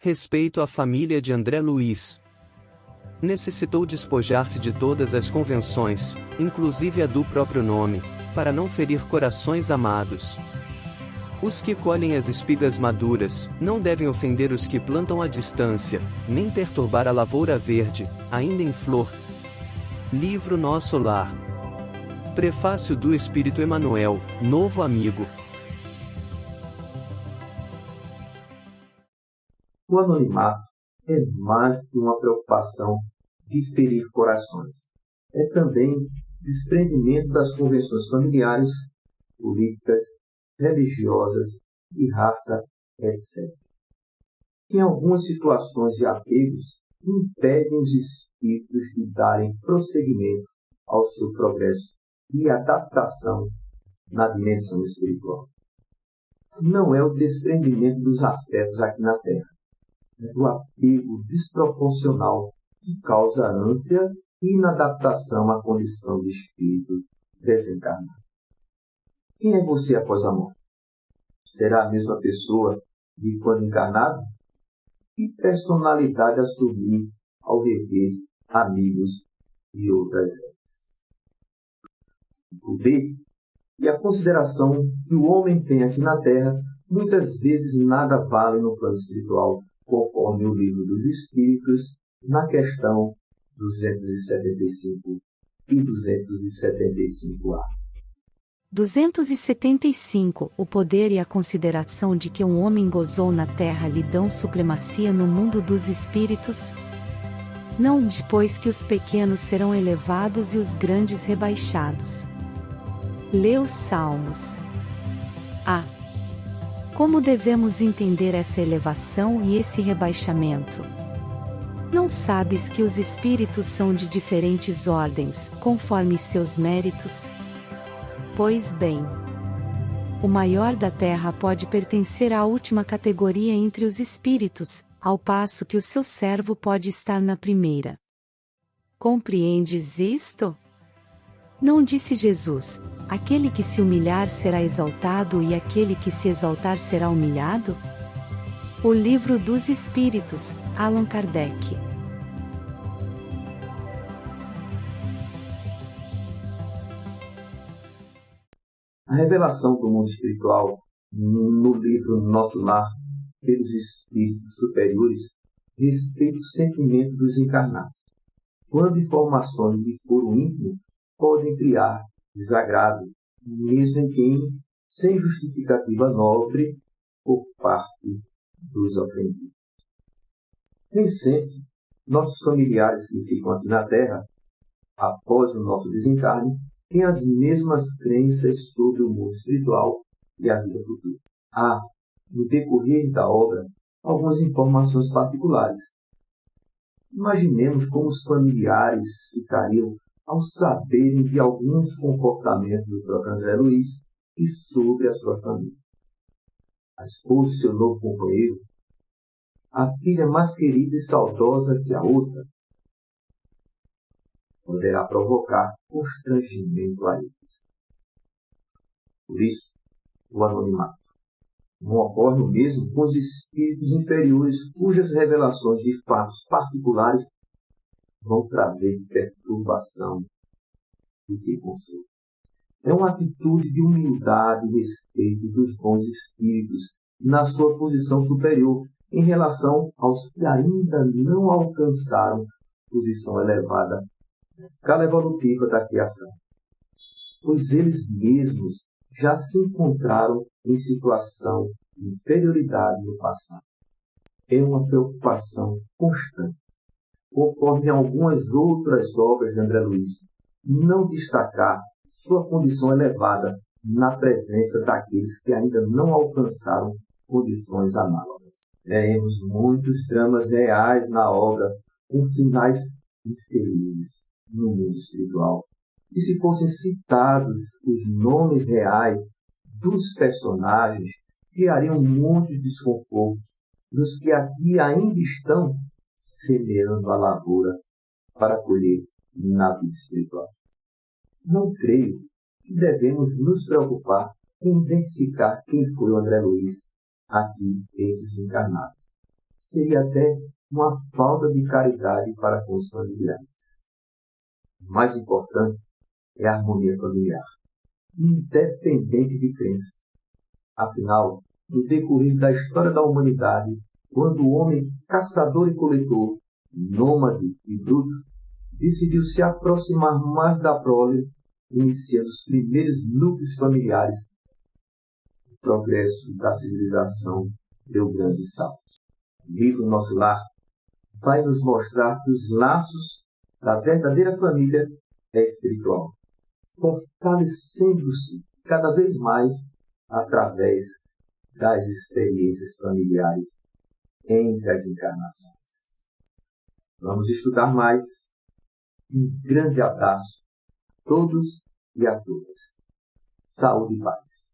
Respeito à família de André Luiz. Necessitou despojar-se de todas as convenções, inclusive a do próprio nome, para não ferir corações amados. Os que colhem as espigas maduras, não devem ofender os que plantam à distância, nem perturbar a lavoura verde, ainda em flor. Livro Nosso Lar. Prefácio do Espírito Emmanuel, novo amigo. O anonimato é mais que uma preocupação de ferir corações. É também desprendimento das convenções familiares, políticas, religiosas, de raça, etc. Em algumas situações e apegos, impedem os espíritos de darem prosseguimento ao seu progresso e adaptação na dimensão espiritual. Não é o desprendimento dos afetos aqui na Terra, do apego desproporcional que causa ânsia e inadaptação à condição de espírito desencarnado. Quem é você após a morte? Será a mesma pessoa de quando encarnado? Que personalidade assumir ao rever amigos e outras eras? O poder e a consideração que o homem tem aqui na Terra muitas vezes nada vale no plano espiritual, conforme o Livro dos Espíritos, na questão 275 e 275A. 275. O poder e a consideração de que um homem gozou na terra lhe dão supremacia no mundo dos espíritos? Não depois que os pequenos serão elevados e os grandes rebaixados. Lê os Salmos. A. Como devemos entender essa elevação e esse rebaixamento? Não sabes que os espíritos são de diferentes ordens, conforme seus méritos? Pois bem, o maior da terra pode pertencer à última categoria entre os espíritos, ao passo que o seu servo pode estar na primeira. Compreendes isto? Não disse Jesus: aquele que se humilhar será exaltado e aquele que se exaltar será humilhado? O Livro dos Espíritos, Allan Kardec. A revelação do mundo espiritual no livro Nosso Lar, pelos espíritos superiores, respeita o sentimento dos encarnados, quando informações de foro íntimo podem criar desagrado, mesmo em quem, sem justificativa nobre, por parte dos ofendidos. Nem sempre, nossos familiares que ficam aqui na Terra, após o nosso desencarne, têm as mesmas crenças sobre o mundo espiritual e a vida futura. Há, no decorrer da obra, algumas informações particulares. Imaginemos como os familiares ficariam ao saberem de alguns comportamentos do próprio André Luiz e sobre a sua família. A esposa e seu novo companheiro, a filha mais querida e saudosa que a outra, poderá provocar constrangimento a eles. Por isso, o anonimato. Não ocorre o mesmo com os espíritos inferiores, cujas revelações de fatos particulares vão trazer perturbação do que consolo. É uma atitude de humildade e respeito dos bons espíritos na sua posição superior em relação aos que ainda não alcançaram posição elevada na escala evolutiva da criação, pois eles mesmos já se encontraram em situação de inferioridade no passado. É uma preocupação constante, conforme algumas outras obras de André Luiz, não destacar sua condição elevada na presença daqueles que ainda não alcançaram condições análogas. Veremos muitos dramas reais na obra, com finais infelizes no mundo espiritual. E se fossem citados os nomes reais dos personagens, criariam muitos desconfortos dos que aqui ainda estão semeando a lavoura para colher na vida espiritual. Não creio que devemos nos preocupar em identificar quem foi o André Luiz aqui entre os encarnados. seria até uma falta de caridade para com os familiares. O mais importante é a harmonia familiar, independente de crença. Afinal, no decorrer da história da humanidade, quando o homem caçador e coletor, nômade e bruto, decidiu se aproximar mais da prole, iniciando os primeiros núcleos familiares, o progresso da civilização deu grandes saltos. O livro Nosso Lar vai nos mostrar que os laços da verdadeira família é espiritual, fortalecendo-se cada vez mais através das experiências familiares entre as encarnações. Vamos estudar mais. Um grande abraço a todos e a todas. Saúde e paz.